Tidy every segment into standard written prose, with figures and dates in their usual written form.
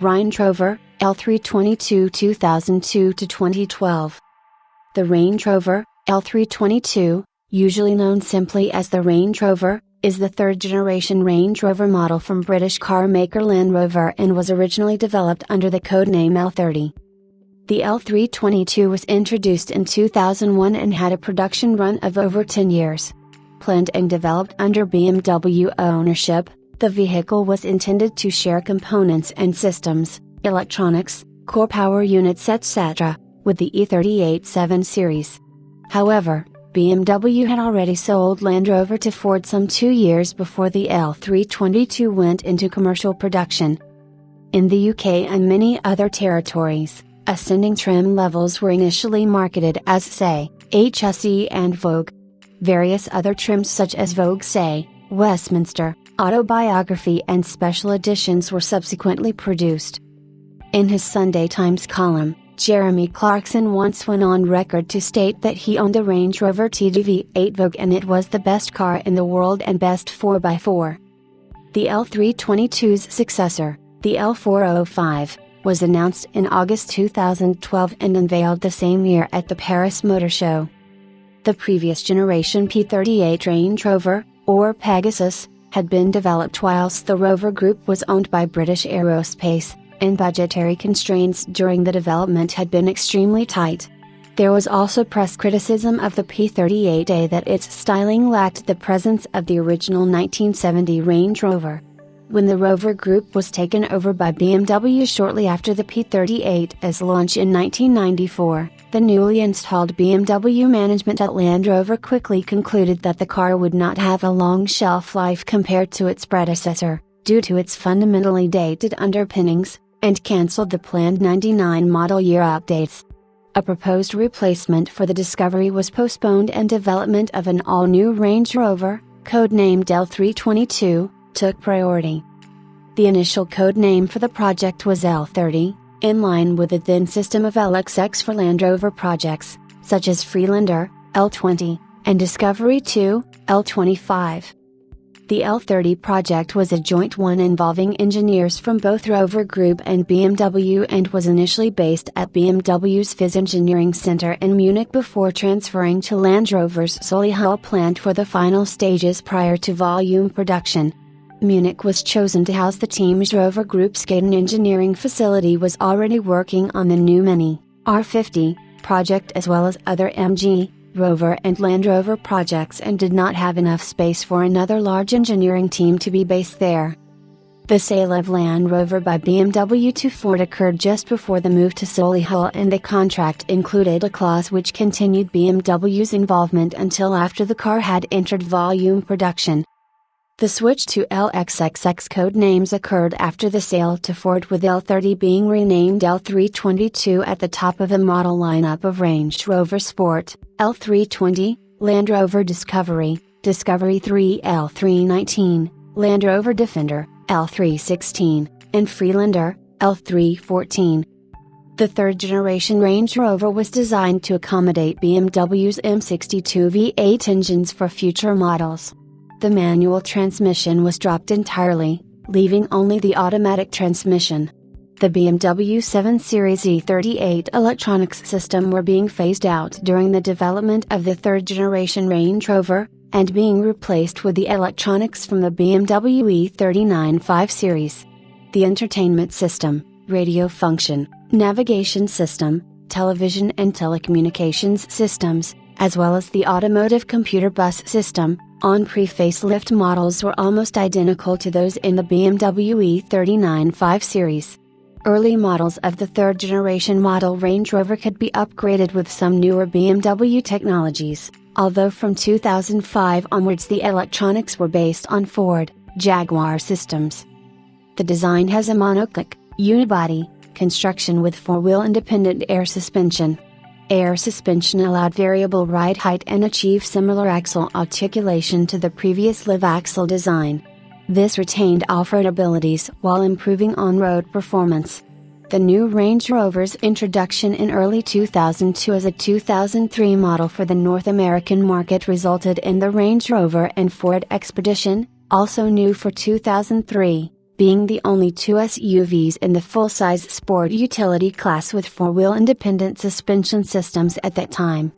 Range Rover, L322 2002 to 2012. The Range Rover, L322, usually known simply as the Range Rover, is the third-generation Range Rover model from British car maker Land Rover and was originally developed under the codename L30. The L322 was introduced in 2001 and had a production run of over 10 years. Planned and developed under BMW ownership, the vehicle was intended to share components and systems, electronics, core power units etc., with the E38 7 Series. However, BMW had already sold Land Rover to Ford some 2 years before the L322 went into commercial production. In the UK and many other territories, ascending trim levels were initially marketed as Say, HSE and Vogue. Various other trims such as Vogue Say, Westminster, Autobiography and special editions were subsequently produced. In his Sunday Times column, Jeremy Clarkson once went on record to state that he owned a Range Rover TDV8 Vogue and it was the best car in the world and best 4x4. The L322's successor, the L405, was announced in August 2012 and unveiled the same year at the Paris Motor Show. The previous generation P38 Range Rover, or Pegasus, had been developed whilst the Rover Group was owned by British Aerospace, and budgetary constraints during the development had been extremely tight. There was also press criticism of the P38A that its styling lacked the presence of the original 1970 Range Rover. When the Rover Group was taken over by BMW shortly after the P38's launch in 1994, the newly installed BMW management at Land Rover quickly concluded that the car would not have a long shelf life compared to its predecessor, due to its fundamentally dated underpinnings, and cancelled the planned '99 model year updates. A proposed replacement for the Discovery was postponed and development of an all-new Range Rover, codenamed L322, took priority. The initial code name for the project was L30, in line with the then system of LXX for Land Rover projects, such as Freelander, L20, and Discovery 2, L25. The L30 project was a joint one involving engineers from both Rover Group and BMW and was initially based at BMW's FIS Engineering Center in Munich before transferring to Land Rover's Solihull plant for the final stages prior to volume production. Munich was chosen to house the team's Rover Group's Gaydon engineering facility was already working on the new Mini, R50, project as well as other MG, Rover and Land Rover projects and did not have enough space for another large engineering team to be based there. The sale of Land Rover by BMW to Ford occurred just before the move to Solihull and the contract included a clause which continued BMW's involvement until after the car had entered volume production. The switch to LXXX code names occurred after the sale to Ford, with L30 being renamed L322 at the top of the model lineup of Range Rover Sport, L320, Land Rover Discovery, Discovery 3 L319, Land Rover Defender, L316, and Freelander, L314. The third-generation Range Rover was designed to accommodate BMW's M62 V8 engines for future models. The manual transmission was dropped entirely, leaving only the automatic transmission. The BMW 7 Series E38 electronics system were being phased out during the development of the third-generation Range Rover, and being replaced with the electronics from the BMW E39 5 Series. The entertainment system, radio function, navigation system, television and telecommunications systems, as well as the automotive computer bus system, on pre-facelift models were almost identical to those in the BMW E39 5 Series. Early models of the third-generation model Range Rover could be upgraded with some newer BMW technologies, although from 2005 onwards the electronics were based on Ford, Jaguar systems. The design has a monocoque, unibody, construction with four-wheel independent air suspension. Air suspension allowed variable ride height and achieved similar axle articulation to the previous live axle design. This retained off-road abilities while improving on-road performance. The new Range Rover's introduction in early 2002 as a 2003 model for the North American market resulted in the Range Rover and Ford Expedition, also new for 2003, being the only two SUVs in the full-size sport utility class with four-wheel independent suspension systems at that time.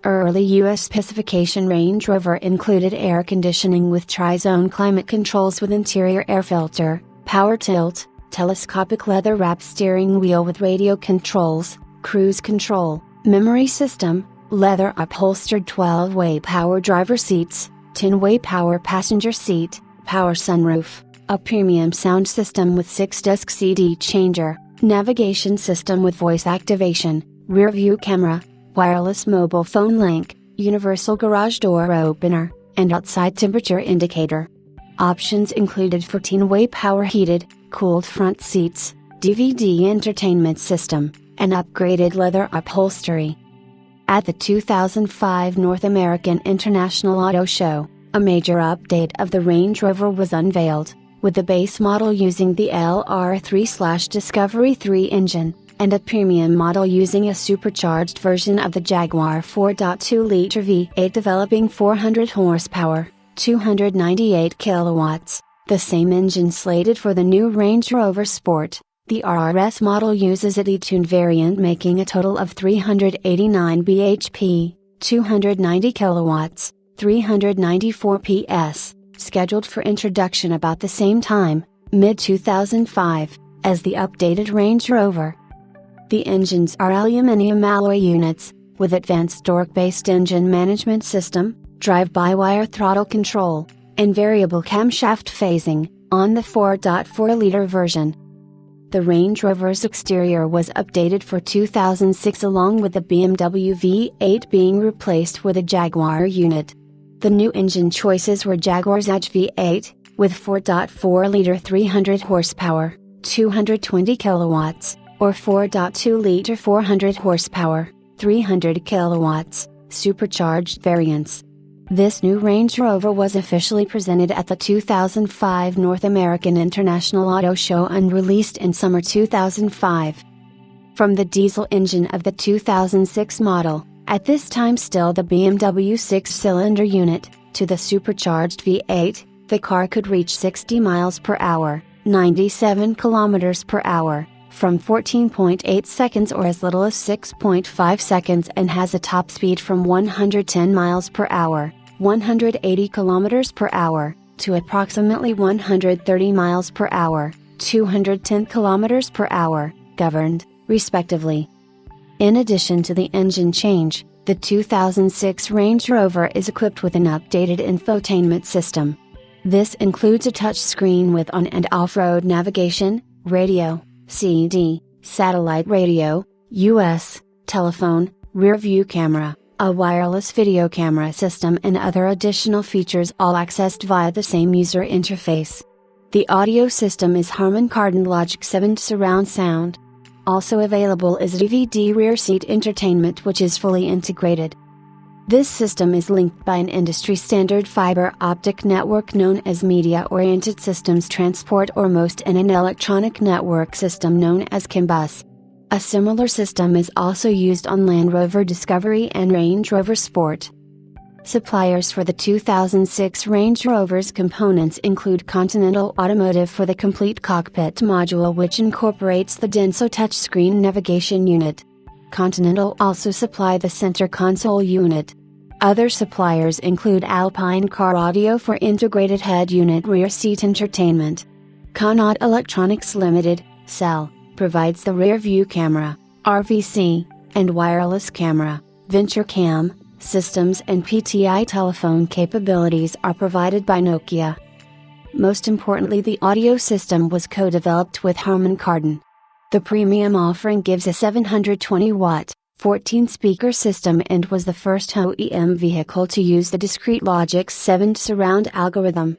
Early U.S. specification Range Rover included air conditioning with tri-zone climate controls with interior air filter, power tilt, telescopic leather-wrapped steering wheel with radio controls, cruise control, memory system, leather upholstered 12-way power driver seats, 10-way power passenger seat, power sunroof, a premium sound system with 6-disc CD changer, navigation system with voice activation, rear view camera, wireless mobile phone link, universal garage door opener, and outside temperature indicator. Options included 14-way power heated, cooled front seats, DVD entertainment system, and upgraded leather upholstery. At the 2005 North American International Auto Show, a major update of the Range Rover was unveiled, with the base model using the LR3/Discovery 3 engine, and a premium model using a supercharged version of the Jaguar 4.2-liter V8 developing 400 horsepower, 298 kilowatts, the same engine slated for the new Range Rover Sport. The RRS model uses a detuned variant making a total of 389 bhp, 290 kilowatts, 394 PS, scheduled for introduction about the same time, mid-2005, as the updated Range Rover. The engines are aluminum alloy units, with advanced torque-based engine management system, drive-by-wire throttle control, and variable camshaft phasing, on the 4.4-liter version. The Range Rover's exterior was updated for 2006 along with the BMW V8 being replaced with a Jaguar unit. The new engine choices were Jaguar's Edge V8, with 4.4-liter 300 horsepower, 220 kilowatts, or 4.2-liter 400 horsepower, 300 kilowatts, supercharged variants. This new Range Rover was officially presented at the 2005 North American International Auto Show and released in summer 2005. From the diesel engine of the 2006 model, at this time still the BMW 6-cylinder unit, to the supercharged V8, the car could reach 60 miles per hour, 97 kilometers per hour, from 14.8 seconds or as little as 6.5 seconds and has a top speed from 110 miles per hour, 180 kilometers per hour, to approximately 130 miles per hour, 210 kilometers per hour, governed, respectively. In addition to the engine change, the 2006 Range Rover is equipped with an updated infotainment system. This includes a touchscreen with on- and off-road navigation, radio, CD, satellite radio, US, telephone, rear view camera, a wireless video camera system and other additional features all accessed via the same user interface. The audio system is Harman Kardon Logic 7 surround sound. Also available is DVD rear seat entertainment which is fully integrated. This system is linked by an industry-standard fiber optic network known as Media-Oriented Systems Transport or MOST and an electronic network system known as CAN bus. A similar system is also used on Land Rover Discovery and Range Rover Sport. Suppliers for the 2006 Range Rover's components include Continental Automotive for the complete cockpit module which incorporates the Denso touchscreen navigation unit. Continental also supply the center console unit. Other suppliers include Alpine Car Audio for integrated head unit rear seat entertainment. Connaught Electronics Limited, CEL, provides the rear view camera, RVC, and wireless camera, VentureCam, systems and PTI telephone capabilities are provided by Nokia. Most importantly, the audio system was co-developed with Harman Kardon. The premium offering gives a 720-watt, 14-speaker system and was the first OEM vehicle to use the discrete Logic 7 surround algorithm.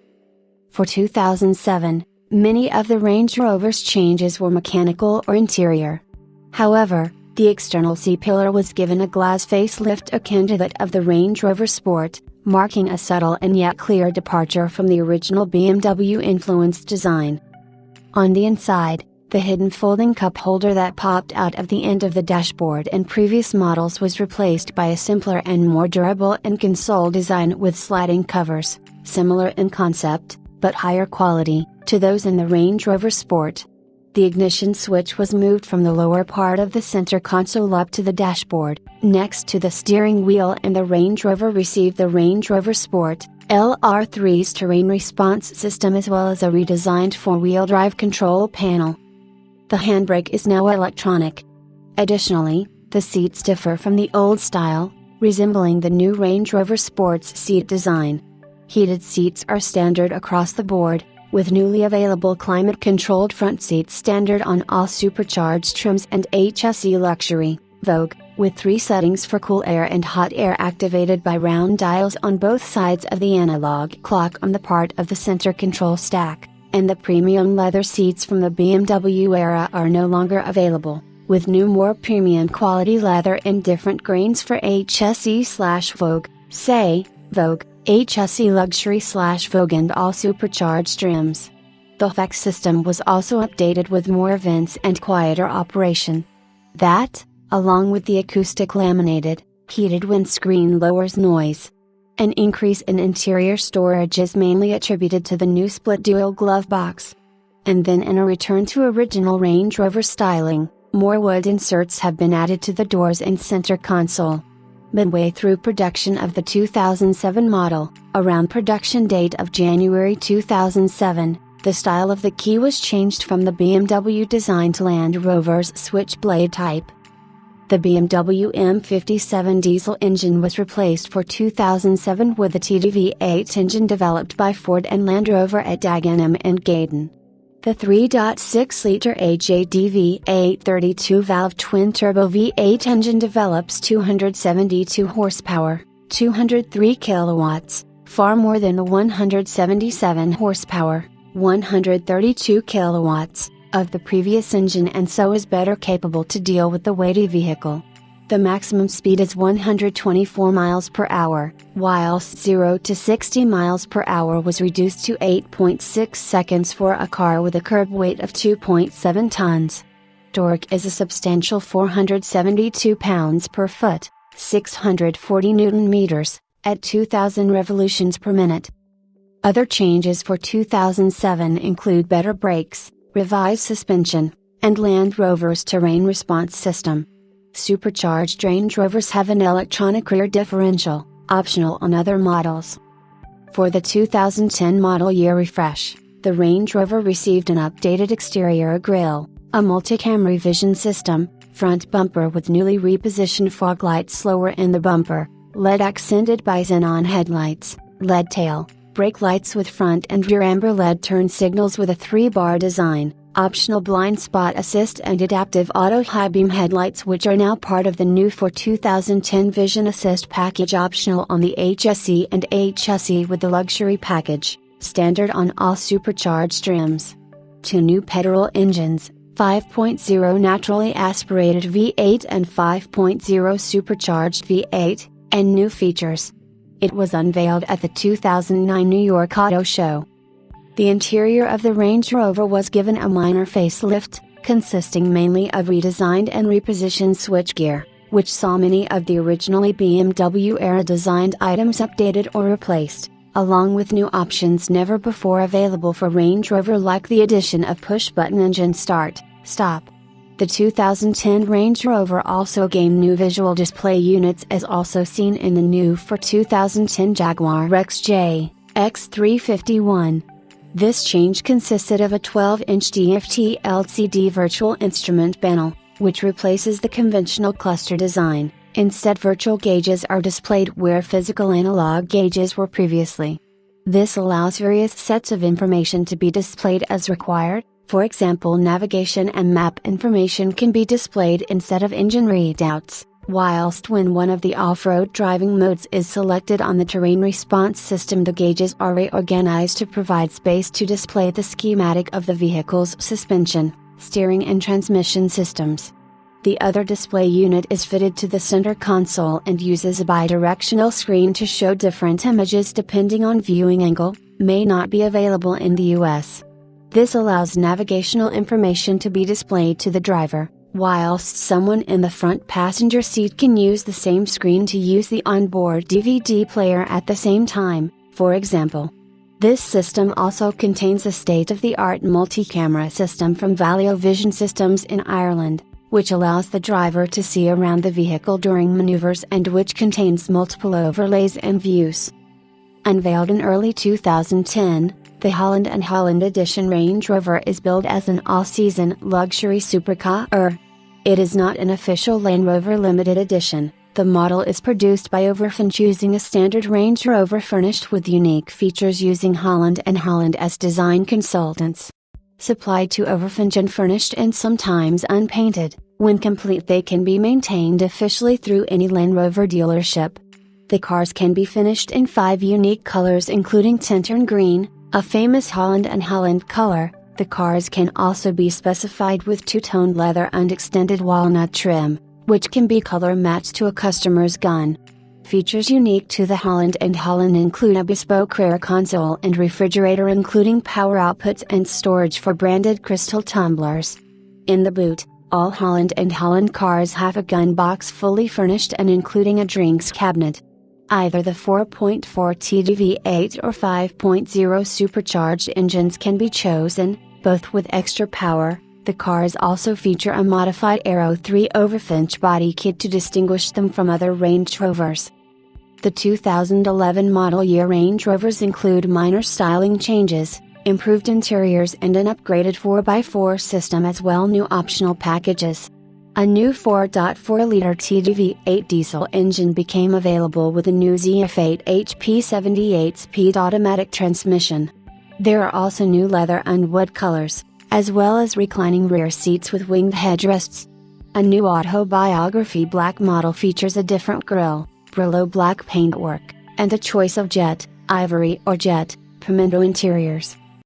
For 2007, many of the Range Rover's changes were mechanical or interior. However, the external C-pillar was given a glass facelift akin to that of the Range Rover Sport, marking a subtle and yet clear departure from the original BMW-influenced design. On the inside, the hidden folding cup holder that popped out of the end of the dashboard in previous models was replaced by a simpler and more durable in-console design with sliding covers, similar in concept, but higher quality. to those in the Range Rover Sport. The ignition switch was moved from the lower part of the center console up to the dashboard, next to the steering wheel, and the Range Rover received the Range Rover Sport LR3's terrain response system as well as a redesigned four-wheel drive control panel. The handbrake is now electronic. Additionally, the seats differ from the old style, resembling the new Range Rover Sport's seat design. Heated seats are standard across the board, with newly available climate-controlled front seats standard on all supercharged trims, and HSE Luxury, Vogue, with 3 settings for cool air and hot air activated by round dials on both sides of the analog clock on the part of the center control stack, and the premium leather seats from the BMW era are no longer available, with new more premium quality leather in different grains for HSE/Vogue, say, Vogue, HSE Luxury/Vogue, and all supercharged trims. The FX system was also updated with more vents and quieter operation. That, along with the acoustic laminated, heated windscreen, lowers noise. An increase in interior storage is mainly attributed to the new split dual glove box. And then, in a return to original Range Rover styling, more wood inserts have been added to the doors and center console. Midway through production of the 2007 model, around production date of January 2007, the style of the key was changed from the BMW designed Land Rover's switchblade type. The BMW M57 diesel engine was replaced for 2007 with the TDV8 engine developed by Ford and Land Rover at Dagenham and Gaydon. The 3.6-liter AJD V8 32-valve twin-turbo V8 engine develops 272 horsepower, 203 kilowatts, far more than the 177 horsepower, 132 kilowatts, of the previous engine, and so is better capable to deal with the weighty vehicle. The maximum speed is 124 miles per hour, whilst 0 to 60 miles per hour was reduced to 8.6 seconds for a car with a curb weight of 2.7 tons. Torque is a substantial 472 pounds per foot, 640 Newton meters, at 2,000 revolutions per minute. Other changes for 2007 include better brakes, revised suspension, and Land Rover's terrain response system. Supercharged Range Rovers have an electronic rear differential, optional on other models. For the 2010 model year refresh, the Range Rover received an updated exterior grille, a multi-camera vision system, front bumper with newly repositioned fog lights lower in the bumper, LED accented by xenon headlights, LED tail, brake lights with front and rear amber LED turn signals with a 3-bar design, optional blind spot assist, and adaptive auto high beam headlights, which are now part of the new for 2010 Vision Assist package, optional on the HSE and HSE with the luxury package, standard on all supercharged trims. 2 new petrol engines, 5.0 naturally aspirated V8 and 5.0 supercharged V8, and new features. It was unveiled at the 2009 New York Auto Show. The interior of the Range Rover was given a minor facelift, consisting mainly of redesigned and repositioned switchgear, which saw many of the originally BMW-era designed items updated or replaced, along with new options never before available for Range Rover, like the addition of push-button engine start, stop. The 2010 Range Rover also gained new visual display units, as also seen in the new for 2010 Jaguar XJ, X351. This change consisted of a 12-inch DFT LCD virtual instrument panel, which replaces the conventional cluster design. Instead, virtual gauges are displayed where physical analog gauges were previously. This allows various sets of information to be displayed as required. For example, navigation and map information can be displayed instead of engine readouts, whilst when one of the off-road driving modes is selected on the terrain response system, the gauges are reorganized to provide space to display the schematic of the vehicle's suspension, steering and transmission systems. The other display unit is fitted to the center console and uses a bidirectional screen to show different images depending on viewing angle, may not be available in the US. This allows navigational information to be displayed to the driver, whilst someone in the front passenger seat can use the same screen to use the onboard DVD player at the same time, for example. This system also contains a state-of-the-art multi-camera system from Valeo Vision Systems in Ireland, which allows the driver to see around the vehicle during maneuvers and which contains multiple overlays and views. Unveiled in early 2010, the Holland & Holland Edition Range Rover is billed as an all-season luxury supercar. It is not an official Land Rover Limited Edition. The model is produced by Overfin choosing a standard Range Rover furnished with unique features using Holland & Holland as design consultants. Supplied to Overfin and furnished and sometimes unpainted, when complete they can be maintained officially through any Land Rover dealership. The cars can be finished in 5 unique colors including Tintern Green, a famous Holland & Holland color. The cars can also be specified with two-tone leather and extended walnut trim, which can be color matched to a customer's gun. Features unique to the Holland & Holland include a bespoke rear console and refrigerator including power outputs and storage for branded crystal tumblers. In the boot, all Holland & Holland cars have a gun box fully furnished and including a drinks cabinet. Either the 4.4 TDI V8 or 5.0 supercharged engines can be chosen, both with extra power. The cars also feature a modified Aero 3 Overfinch body kit to distinguish them from other Range Rovers. The 2011 model year Range Rovers include minor styling changes, improved interiors and an upgraded 4x4 system as well new optional packages. A new 4.4-liter TDI V8 diesel engine became available with a new ZF8 HP 78-speed automatic transmission. There are also new leather and wood colors, as well as reclining rear seats with winged headrests. A new autobiography black model features a different grille, Brillo black paintwork, and a choice of jet, ivory or jet, pimento interiors.